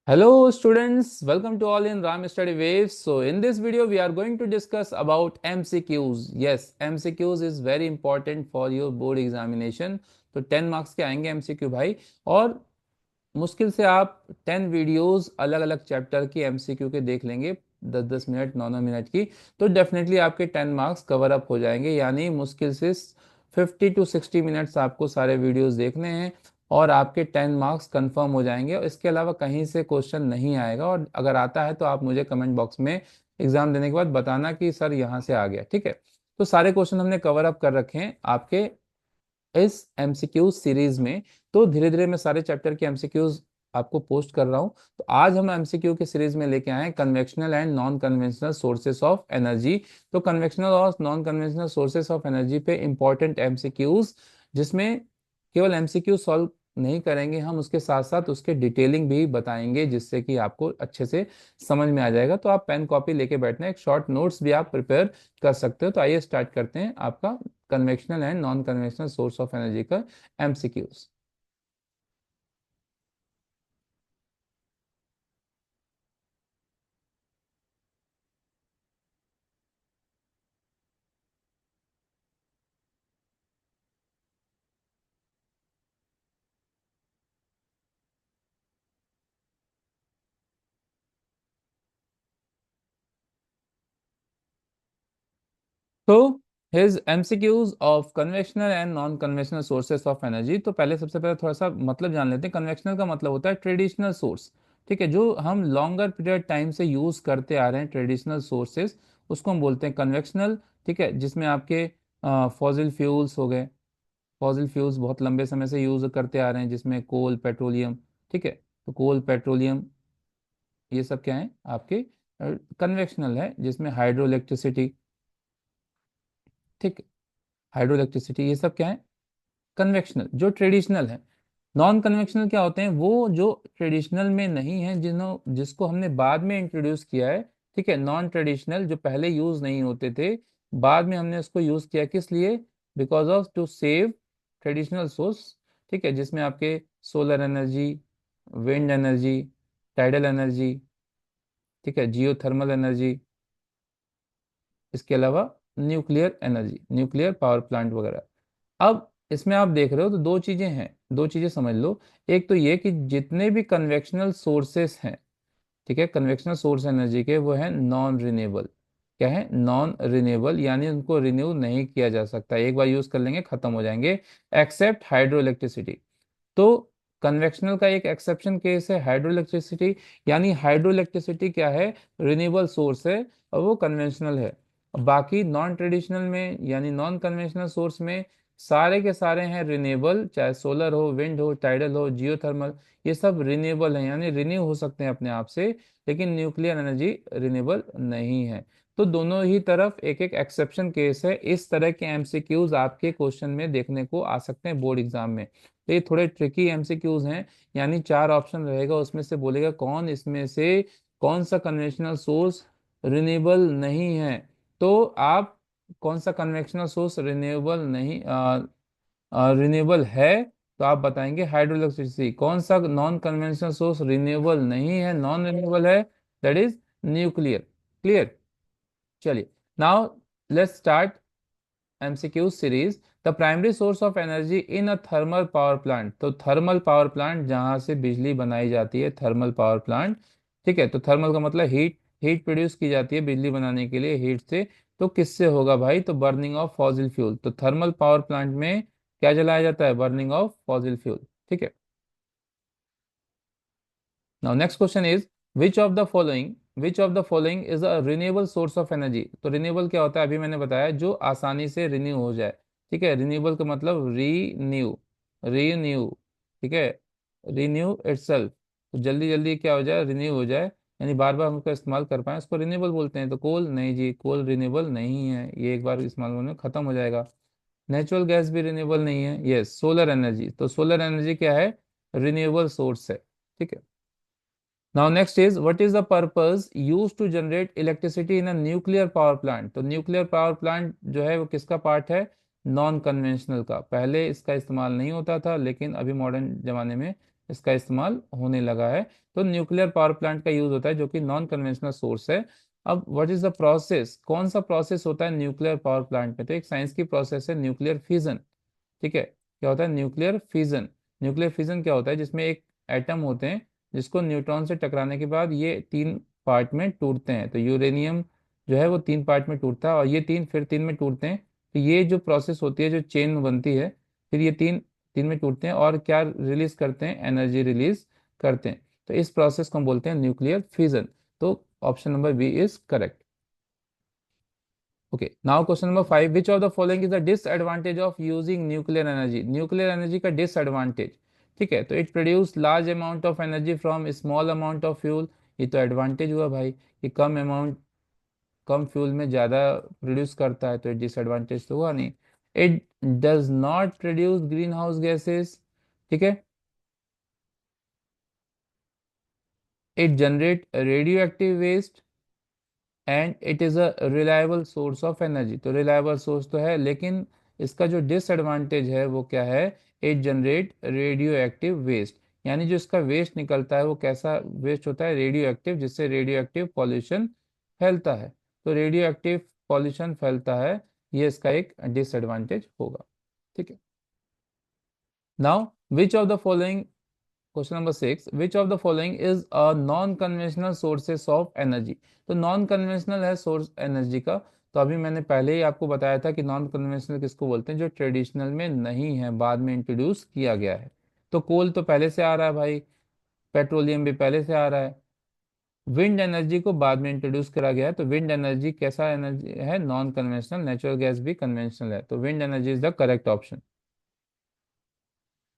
Hello students, welcome to all in Ram Study Waves. So in this video we are going to discuss about MCQs. Yes, MCQs is very important for your board examination. तो 10 marks के आएंगे MCQ भाई। और मुश्किल से आप 10 videos अलग अलग चैप्टर की MCQ के देख लेंगे 10-10 मिनट 9-9 मिनट की, तो डेफिनेटली आपके 10 मार्क्स कवर अप हो जाएंगे। यानी मुश्किल से 50 to 60 मिनट्स आपको सारे वीडियोस देखने हैं और आपके 10 मार्क्स कंफर्म हो जाएंगे। और इसके अलावा कहीं से क्वेश्चन नहीं आएगा, और अगर आता है तो आप मुझे कमेंट बॉक्स में एग्जाम देने के बाद बताना कि सर यहाँ से आ गया। ठीक है, तो सारे क्वेश्चन हमने कवर अप कर रखे हैं आपके इस एमसीक्यू सीरीज में। तो धीरे धीरे मैं सारे चैप्टर के एमसीक्यूज आपको पोस्ट कर रहा हूं। तो आज हम एमसीक्यू के सीरीज में लेके आए हैं convectional and non conventional sources of energy. तो कन्वेक्शनल और non conventional sources of energy पे इंपॉर्टेंट एमसीक्यूज, जिसमें केवल एमसीक्यू सॉल्व नहीं करेंगे हम, उसके साथ साथ उसके डिटेलिंग भी बताएंगे, जिससे कि आपको अच्छे से समझ में आ जाएगा। तो आप पेन कॉपी लेके बैठना, एक शॉर्ट नोट्स भी आप प्रिपेयर कर सकते हो। तो आइए स्टार्ट करते हैं आपका convectional and non conventional source of energy का एमसीक्यूज। तो his MCQs of convectional and non conventional sources of energy. तो पहले सबसे पहले थोड़ा सा मतलब जान लेते हैं। कन्वेक्शनल का मतलब होता है ट्रेडिशनल सोर्स। ठीक है, जो हम लॉन्गर पीरियड टाइम से यूज करते आ रहे हैं ट्रेडिशनल सोर्सेस, उसको हम बोलते हैं कन्वेक्शनल। ठीक है, जिसमें आपके फॉसिल फ्यूल्स हो गए। फॉसिल फ्यूल्स बहुत लंबे समय से यूज करते आ रहे हैं, जिसमें कोल, पेट्रोलियम। ठीक है, तो कोल, पेट्रोलियम, ये सब क्या है आपके कन्वेक्शनल है, जिसमें हाइड्रो इलेक्ट्रिसिटी। ठीक है, हाइड्रो इलेक्ट्रिसिटी, ये सब क्या है कन्वेक्शनल, जो ट्रेडिशनल है। नॉन कन्वेक्शनल क्या होते हैं? वो जो ट्रेडिशनल में नहीं है, जिसको हमने बाद में इंट्रोड्यूस किया है। ठीक है, नॉन ट्रेडिशनल जो पहले यूज नहीं होते थे, बाद में हमने उसको यूज किया, किस लिए? Because of to save traditional source. ठीक है, जिसमें आपके solar energy, wind energy, tidal energy, ठीक है, जियो थर्मल एनर्जी, इसके अलावा nuclear energy, nuclear power plant वगैरह। अब इसमें आप देख रहे हो तो दो चीजें हैं, दो चीजें समझ लो। एक तो ये कि जितने भी कन्वेक्शनल सोर्सेस हैं, ठीक है, कन्वेक्शनल सोर्स एनर्जी के, वो है नॉन रिन्यूएबल। क्या है? नॉन रिन्यूएबल, यानी उनको रिन्यू नहीं किया जा सकता, एक बार यूज कर लेंगे खत्म हो जाएंगे, एक्सेप्ट हाइड्रो इलेक्ट्रिसिटी। तो कन्वेक्शनल का एक एक्सेप्शन केस है हाइड्रो इलेक्ट्रिसिटी। यानी हाइड्रो इलेक्ट्रिसिटी क्या है? रिन्यूएबल सोर्स है और वो कन्वेंशनल है। बाकी नॉन ट्रेडिशनल में यानी नॉन कन्वेंशनल सोर्स में सारे के सारे हैं रिन्यूएबल, चाहे सोलर हो, विंड हो, टाइडल हो, जियोथर्मल, ये सब रिन्यूएबल है, यानी रिन्यू हो सकते हैं अपने आप से। लेकिन न्यूक्लियर एनर्जी रिन्यूएबल नहीं है। तो दोनों ही तरफ एक एक एक्सेप्शन केस है। इस तरह के एमसीक्यूज आपके क्वेश्चन में देखने को आ सकते हैं बोर्ड एग्जाम में। तो ये थोड़े ट्रिकी एमसीक्यूज हैं। यानी चार ऑप्शन रहेगा, उसमें से बोलेगा कौन इसमें से, कौन सा कन्वेंशनल सोर्स रिन्यूएबल नहीं है। तो आप कौन सा कन्वेंशनल सोर्स रिन्यूएबल नहीं, रिन्यूएबल है, तो आप बताएंगे हाइड्रो इलेक्ट्रिसिटी। कौन सा नॉन कन्वेंशनल सोर्स रिन्यूएबल नहीं है, नॉन रिन्यूएबल है, दैट इज न्यूक्लियर। क्लियर? चलिए, now let's start MCQ series. The primary source of energy in a thermal power plant. तो थर्मल पावर प्लांट, जहां से बिजली बनाई जाती है, थर्मल पावर प्लांट। ठीक है, तो थर्मल का मतलब हीट, हीट प्रोड्यूस की जाती है बिजली बनाने के लिए हीट से। तो किससे होगा भाई? तो बर्निंग ऑफ फॉसिल फ्यूल। तो थर्मल पावर प्लांट में क्या जलाया जाता है? Burning of fossil fuel. ठीक है। Now next question is which of the following is a renewable source of energy. तो रिन्यूएबल क्या होता है? अभी मैंने बताया, जो आसानी से रिन्यू हो जाए। ठीक है, रिन्यूएबल का मतलब रीन्यू, रीन्यू। ठीक है, रिन्यू इटसेल्फ, तो जल्दी जल्दी क्या हो जाए? रिन्यू हो जाए, यानी बार बार हम उसका इस्तेमाल कर पाए, उसको रिन्यूएबल बोलते हैं। तो कोल नहीं जी, कोल रिन्यूएबल नहीं है, ये एक बार इस्तेमाल होने में खत्म हो जाएगा। नेचुरल गैस भी रिन्यूएबल नहीं है। Yes, solar energy. तो सोलर एनर्जी क्या है? रिन्यूएबल सोर्स है। ठीक है। Now next is what is the purpose use to generate electricity in a nuclear power plant. तो न्यूक्लियर पावर प्लांट जो है वो किसका पार्ट है? नॉन कन्वेंशनल का। पहले इसका इस्तेमाल नहीं होता था, लेकिन अभी मॉडर्न जमाने में इसका इस्तेमाल होने लगा है। तो न्यूक्लियर पावर प्लांट का यूज होता है, जो कि नॉन कन्वेंशनल सोर्स है। अब व्हाट इज द प्रोसेस, कौन सा प्रोसेस होता है न्यूक्लियर पावर प्लांट में? तो एक साइंस की प्रोसेस है न्यूक्लियर फिजन। ठीक है, क्या होता है न्यूक्लियर फिजन? न्यूक्लियर फिजन क्या होता है? जिसमें एक एटम होते हैं, जिसको न्यूट्रॉन से टकराने के बाद ये तीन पार्ट में टूटते हैं। तो यूरेनियम जो है वो तीन पार्ट में टूटता है, और ये तीन फिर तीन में टूटते हैं। तो ये जो प्रोसेस होती है, जो चेन बनती है, फिर ये तीन तीन में टूटते हैं और क्या रिलीज करते हैं? एनर्जी रिलीज करते हैं। तो इस प्रोसेस को हम बोलते हैं न्यूक्लियर फिजन। तो option number B is correct. Okay, now question number 5. Which of the following is the disadvantage of using nuclear energy? Nuclear energy का डिसएडवांटेज। ठीक है, तो it produce large amount of energy from small amount of fuel. ये तो advantage हुआ भाई, कि कम amount, कम fuel में ज़्यादा प्रोड्यूस करता है, तो डिसएडवांटेज तो हुआ नहीं। It does not produce greenhouse gases. ठीक है, it generate radioactive waste, and it is a reliable source of energy. तो रिलायबल सोर्स तो है, लेकिन इसका जो डिसएडवांटेज है वो क्या है? It generate radioactive waste. यानी जो इसका वेस्ट निकलता है वो कैसा वेस्ट होता है? रेडियो एक्टिव, जिससे रेडियो एक्टिव पॉल्यूशन फैलता है। तो रेडियो एक्टिव पॉल्यूशन फैलता है, ये इसका एक डिसएडवांटेज होगा। ठीक है, now which of the following, question number 6, which of the following is a non conventional sources of energy? तो नॉन कन्वेंशनल है सोर्स एनर्जी का। तो अभी मैंने पहले ही आपको बताया था कि नॉन कन्वेंशनल किसको बोलते हैं? जो ट्रेडिशनल में नहीं है, बाद में इंट्रोड्यूस किया गया है। तो कोल तो पहले से आ रहा है भाई, पेट्रोलियम भी पहले से आ रहा है। विंड एनर्जी को बाद में इंट्रोड्यूस करा गया है। तो विंड एनर्जी कैसा एनर्जी है? Non conventional. नेचुरल गैस भी कन्वेंशनल है, तो wind energy is the correct option.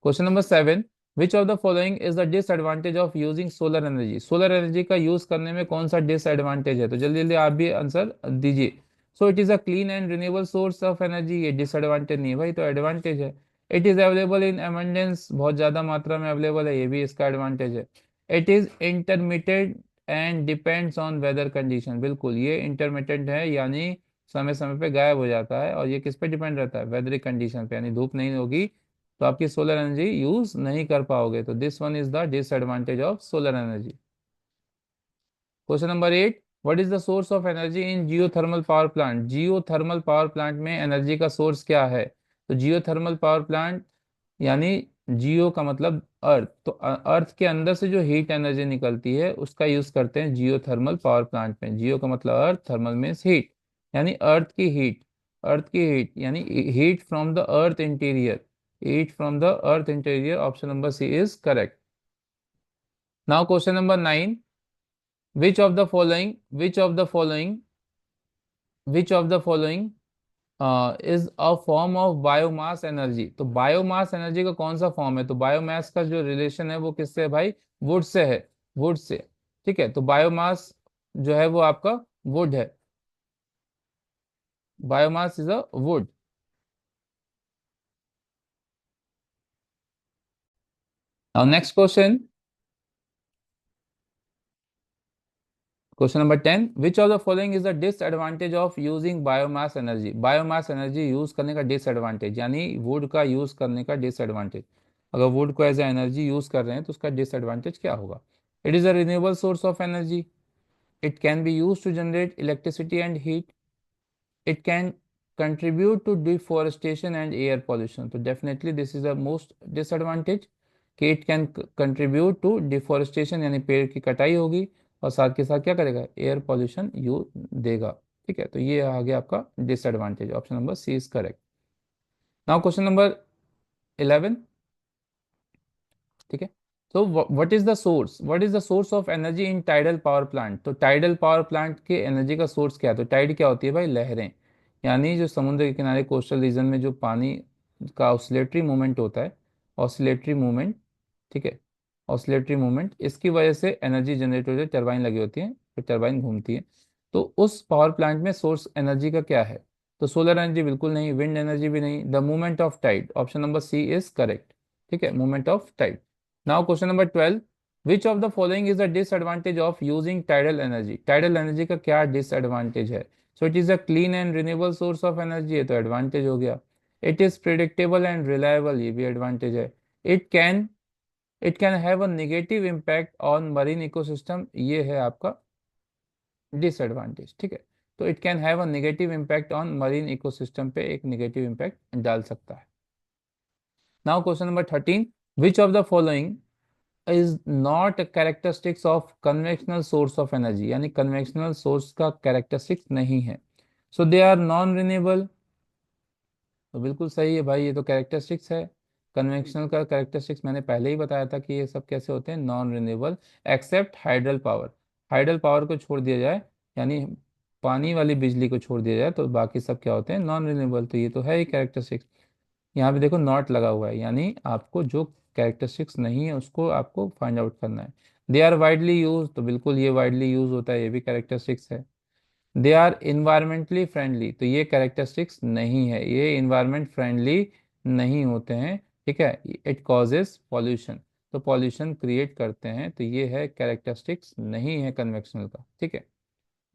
Question number 7, which of the following is the disadvantage of using solar energy? Solar energy का यूज करने में कौन सा डिसएडवांटेज है? तो जल्दी जल्दी आप भी आंसर दीजिए। सो it is a clean and renewable source of energy. ये डिसएडवांटेज नहीं है भाई, तो एडवांटेज है। It is available in abundance, बहुत ज्यादा मात्रा में अवेलेबल है, ये भी इसका एडवांटेज है। It is intermediate and depends on whether condition. बिल्कुल, ये इंटरमीडिएट है, यानी समय समय पे गायब हो जाता है, और ये किस पे डिपेंड रहता है? वेदर कंडीशन पे, यानी धूप नहीं होगी तो आपकी सोलर एनर्जी यूज नहीं कर पाओगे। तो this one is the disadvantage of solar energy. Question number 8, what is the source of energy in geothermal power plant? Geothermal power plant में एनर्जी का सोर्स क्या है? तो जियोथर्मल पावर प्लांट, यानी जियो का मतलब अर्थ, तो अर्थ के अंदर से जो हीट एनर्जी निकलती है उसका यूज करते हैं जियोथर्मल पावर प्लांट में। जियो का मतलब अर्थ, थर्मल मीन्स हीट, यानी अर्थ की हीट। अर्थ की हीट यानी heat from the earth interior, heat from the earth interior. Option number C is correct. Now question number 9, which of the following, which of the following is a form of biomass energy? तो biomass energy का कौन सा form है? तो biomass का जो relation है वो किससे है भाई? वुड से है, वुड से। ठीक है, तो बायोमास जो है वो आपका वुड है। Biomass is a would. Now next question, question number 10, which of the following is the disadvantage of using biomass energy? Biomass energy use करने का डिसएडवांटेज, यानी वुड का यूज करने का डिसएडवांटेज। अगर वुड को एज ए एनर्जी यूज कर रहे हैं तो उसका डिसएडवांटेज क्या होगा? It is a renewable source of energy, it can be used to generate electricity and heat, it can contribute to deforestation and air pollution। तो definitely this is the most disadvantage, कि it can contribute to deforestation, यानी पेड़ की कटाई होगी, और साथ के साथ क्या करेगा? एयर पॉल्यूशन यू देगा। ठीक है, तो ये आ गया आपका disadvantage. Option number C is correct. Now question number 11। ठीक है, तो what is the source of energy in tidal power plant? तो टाइडल पावर प्लांट के एनर्जी का सोर्स क्या है? तो टाइड क्या होती है भाई? लहरें, यानी जो समुद्र के किनारे कोस्टल रीजन में जो पानी का ऑसिलेटरी मूवमेंट होता है, ऑसिलेटरी मूवमेंट। ठीक है, ऑसिलेटरी मूवमेंट, इसकी वजह से एनर्जी जनरेट होती है, टरबाइन लगी होती है, फिर टरबाइन घूमती है। तो उस पावर प्लांट में सोर्स एनर्जी का क्या है? तो सोलर एनर्जी बिल्कुल नहीं, विंड एनर्जी भी नहीं, the movement of tide. Option number C is correct. ठीक है, movement of tide. Now question number 12, which of the following is the disadvantage of using tidal energy? Tidal energy का क्या disadvantage है? So it is a clean and renewable source of energy, है तो advantage हो गया। It is predictable and reliable, ये भी advantage है। It can it can have a negative impact on marine ecosystem, ये है आपका डिसएडवांटेज, ठीक है। तो it can have a negative impact on marine ecosystem पे एक नेगेटिव इम्पैक्ट डाल सकता है। Now question number 13, which of the following is not characteristics of conventional source of energy, यानी कन्वेंशनल सोर्स का कैरेक्टरिस्टिक्स नहीं है। सो दे आर नॉन रिन्यूएबल, तो बिल्कुल सही है भाई, ये तो कैरेक्टरिस्टिक्स है। कन्वेंशनल का कैरेक्टरिस्टिक्स मैंने पहले ही बताया था कि ये सब कैसे होते हैं, non renewable, except hydel power. Hydel power को छोड़ दिया जाए, यानी पानी वाली बिजली को छोड़ दिया जाए, तो बाकी सब क्या होते हैं, नॉन रिन्यूएबल। तो ये तो है ही कैरेक्टरिस्टिक्स। यहाँ पे देखो नॉट लगा हुआ है, यानी आपको जो कैरेक्टरिस्टिक्स नहीं है उसको आपको फाइंड आउट करना है। दे आर वाइडली यूज, तो बिल्कुल ये वाइडली यूज होता है, ये भी कैरेक्टरिस्टिक्स है। दे आर इन्वायरमेंटली फ्रेंडली, तो ये कैरेक्टरिस्टिक्स नहीं है, ये इन्वायरमेंट फ्रेंडली नहीं होते हैं, ठीक है। इट कॉजेस पॉल्यूशन, तो पॉल्यूशन क्रिएट करते हैं, तो ये है कैरेक्टरिस्टिक्स नहीं है कन्वेक्शनल का, ठीक है।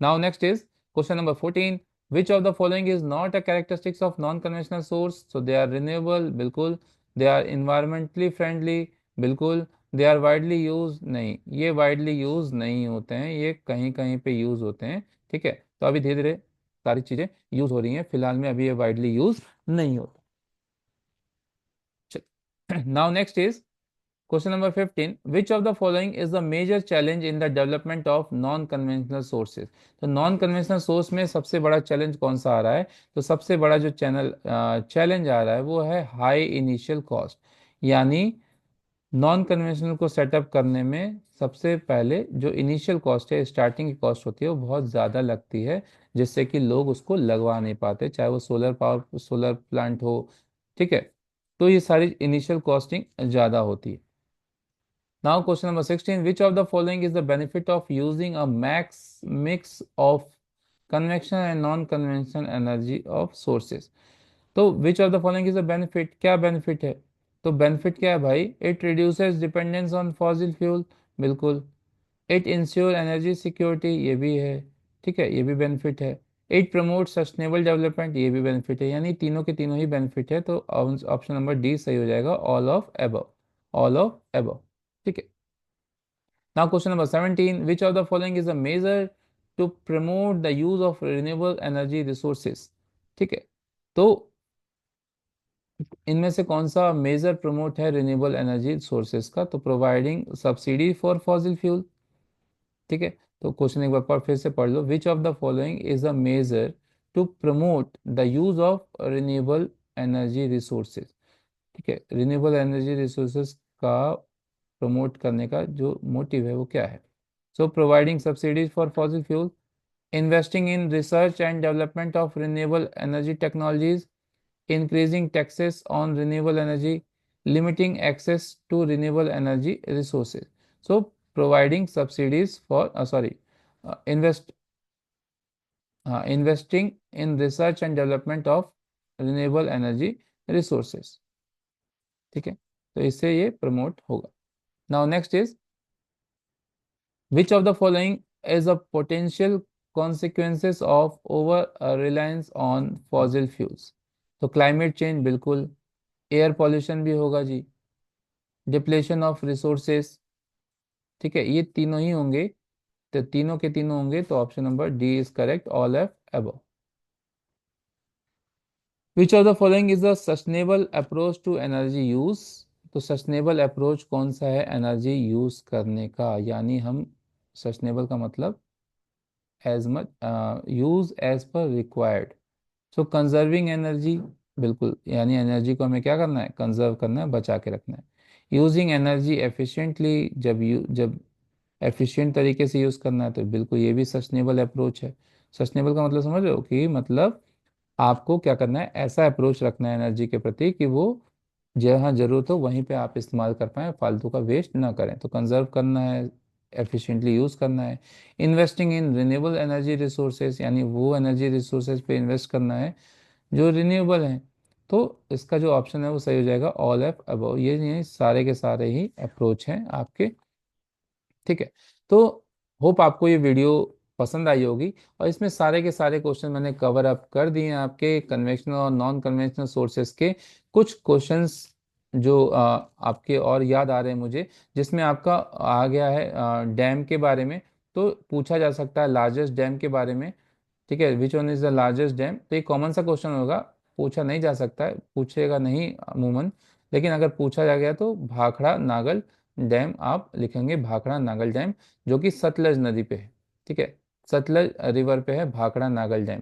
Now next is question number 14. Which of the following is not a characteristics of non-conventional source? So they are renewable, बिल्कुल। They are environmentally friendly, बिल्कुल। They are widely used, नहीं, ये widely used नहीं होते हैं, ये कहीं कहीं पे यूज होते हैं, ठीक है। तो अभी धीरे धीरे सारी चीजें यूज हो रही हैं, फिलहाल में अभी ये widely यूज नहीं होता। Now next is question number 15. Which of the following is the major challenge in the development of non-conventional sources? तो नॉन कन्वेंशनल सोर्स में सबसे बड़ा चैलेंज कौन सा आ रहा है? तो सबसे बड़ा जो चैलेंज आ रहा है वो है हाई इनिशियल कॉस्ट, यानी नॉन कन्वेंशनल को सेटअप करने में सबसे पहले जो इनिशियल कॉस्ट है, स्टार्टिंग की कॉस्ट होती है, वो बहुत ज़्यादा लगती है, जिससे कि लोग उसको लगवा नहीं पाते, चाहे वो सोलर प्लांट हो, ठीक है। तो ये सारी इनिशियल कॉस्टिंग ज़्यादा होती है। Now question number 16, which of the following is the benefit of using a max mix of convection and non-conventional energy of sources? तो विच of the following is a benefit, क्या बेनिफिट है? तो benefit क्या है भाई? It reduces dependence on fossil fuel, बिल्कुल। It ensure energy security, ये भी है, ठीक है, ये भी बेनिफिट है। इट प्रमोट सस्टेनेबल डेवलपमेंट, ये भी बेनिफिट है, यानी तीनों के तीनों ही बेनिफिट है, तो ऑप्शन नंबर डी सही हो जाएगा, all of above, all of above, ठीक है। Now question number 17, which of the following is a measure to promote the use of renewable energy resources? ठीक है, तो इनमें से कौन सा मेजर प्रमोट है रिन्यूएबल एनर्जी सोर्सेज का? तो providing subsidy for fossil fuel, ठीक है। तो क्वेश्चन एक बार फिर से पढ़ लो, which of the following is a major to promote the use of renewable energy resources, ठीक है। रिन्यूएबल एनर्जी रिसोर्सेज का प्रमोट करने का जो मोटिव है वो क्या है? So providing subsidies for fossil fuel, investing in research and development of renewable energy technologies, increasing taxes on renewable energy, limiting access to renewable energy resources. So providing subsidies for invest investing in research and development of renewable energy resources, ठीक है। तो इससे ये promote होगा। Now next is, which of the following is a potential consequences of over reliance on fossil fuels? तो climate change बिल्कुल, air pollution भी होगा जी, डिप्लेशन ऑफ रिसोर्सेस, ठीक है, ये तीनों ही होंगे, तो तीनों के तीनों होंगे, तो option number D is correct, all of above. Which of the following is the sustainable approach to energy use? तो सस्टेनेबल अप्रोच कौन सा है एनर्जी यूज करने का, यानी हम सस्टेनेबल का मतलब as much use as per required, so conserving energy, बिल्कुल, यानी एनर्जी को हमें क्या करना है, कंजर्व करना है, बचा के रखना है। यूजिंग एनर्जी एफिशिएंटली, जब एफिशिएंट तरीके से यूज़ करना है, तो बिल्कुल ये भी सस्टेनेबल अप्रोच है। सस्टेनेबल का मतलब समझ रहे हो, कि मतलब आपको क्या करना है, ऐसा अप्रोच रखना है एनर्जी के प्रति कि वो जहाँ जरूरत हो वहीं पे आप इस्तेमाल कर पाएँ, फालतू का वेस्ट ना करें, तो कंजर्व करना है, एफिशिएंटली यूज़ करना है। Investing in renewable energy resources, यानी वो एनर्जी रिसोर्सेज पे इन्वेस्ट करना है जो रिन्यूएबल हैं, तो इसका जो ऑप्शन है वो सही हो जाएगा, ऑल एफ अबव, ये सारे के सारे ही अप्रोच हैं आपके, ठीक है। तो होप आपको ये वीडियो पसंद आई होगी। और इसमें सारे के सारे क्वेश्चन मैंने कवर अप कर दिए हैं आपके कन्वेंशनल और नॉन कन्वेंशनल सोर्सेस के। कुछ क्वेश्चंस जो आपके और याद आ रहे हैं मुझे, जिसमें आपका आ गया है डैम के बारे में, तो पूछा जा सकता है लार्जेस्ट डैम के बारे में। ठीक है, which one is the largest dam, तो ये कॉमन सा क्वेश्चन होगा, पूछा नहीं जा सकता है, पूछेगा नहीं अमूमन। लेकिन अगर पूछा जा गया तो भाखड़ा नागल डैम आप लिखेंगे, भाखड़ा नागल डैम, जो कि सतलज नदी पे है। ठीक है, सतलज रिवर पे है भाखड़ा नागल डैम।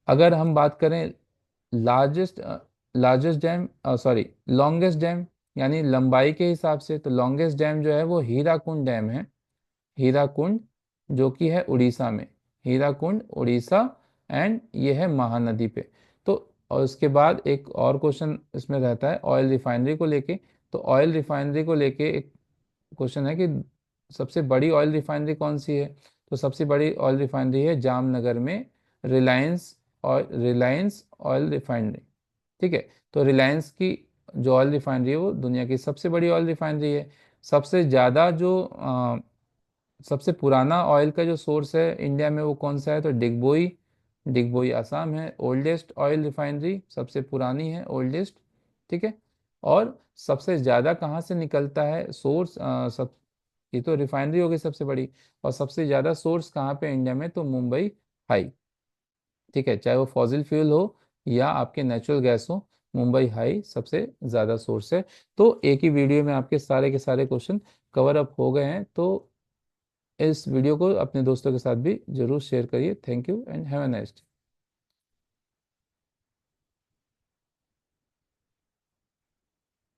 अगर हम बात करें largest largest dam, sorry longest dam, यानी लंबाई के हिसाब से, तो लॉन्गेस्ट डैम जो है वो हीराकुंड डैम है। हीराकुंड, जो कि है उड़ीसा में, हीराकुंड उड़ीसा, एंड ये है महानदी पे। तो और उसके बाद एक और क्वेश्चन इसमें रहता है ऑयल रिफाइनरी को लेके। तो ऑयल रिफाइनरी को लेके एक क्वेश्चन है कि सबसे बड़ी ऑयल रिफाइनरी कौन सी है। तो सबसे बड़ी ऑयल रिफाइनरी है जामनगर में, रिलायंस ऑयल रिफाइनरी। ठीक है, तो रिलायंस की जो ऑयल रिफाइनरी है वो दुनिया की सबसे बड़ी ऑयल रिफाइनरी है। सबसे ज़्यादा जो सबसे पुराना ऑयल का जो सोर्स है इंडिया में वो कौन सा है, तो डिगबोई, डिगबोई असम है ओल्डेस्ट ऑयल रिफाइनरी, सबसे पुरानी है, ओल्डेस्ट। ठीक है, और सबसे ज़्यादा कहाँ से निकलता है सोर्स, सब, ये तो रिफाइनरी हो गई सबसे बड़ी, और सबसे ज़्यादा सोर्स कहाँ पे इंडिया में, तो मुंबई हाई। ठीक है, चाहे वो फॉसिल फ्यूल हो या आपके नेचुरल गैस हो, मुंबई हाई सबसे ज़्यादा सोर्स है। तो एक ही वीडियो में आपके सारे के सारे क्वेश्चन कवर अप हो गए हैं। तो इस वीडियो को अपने दोस्तों के साथ भी जरूर शेयर करिए। Thank you and have a nice day.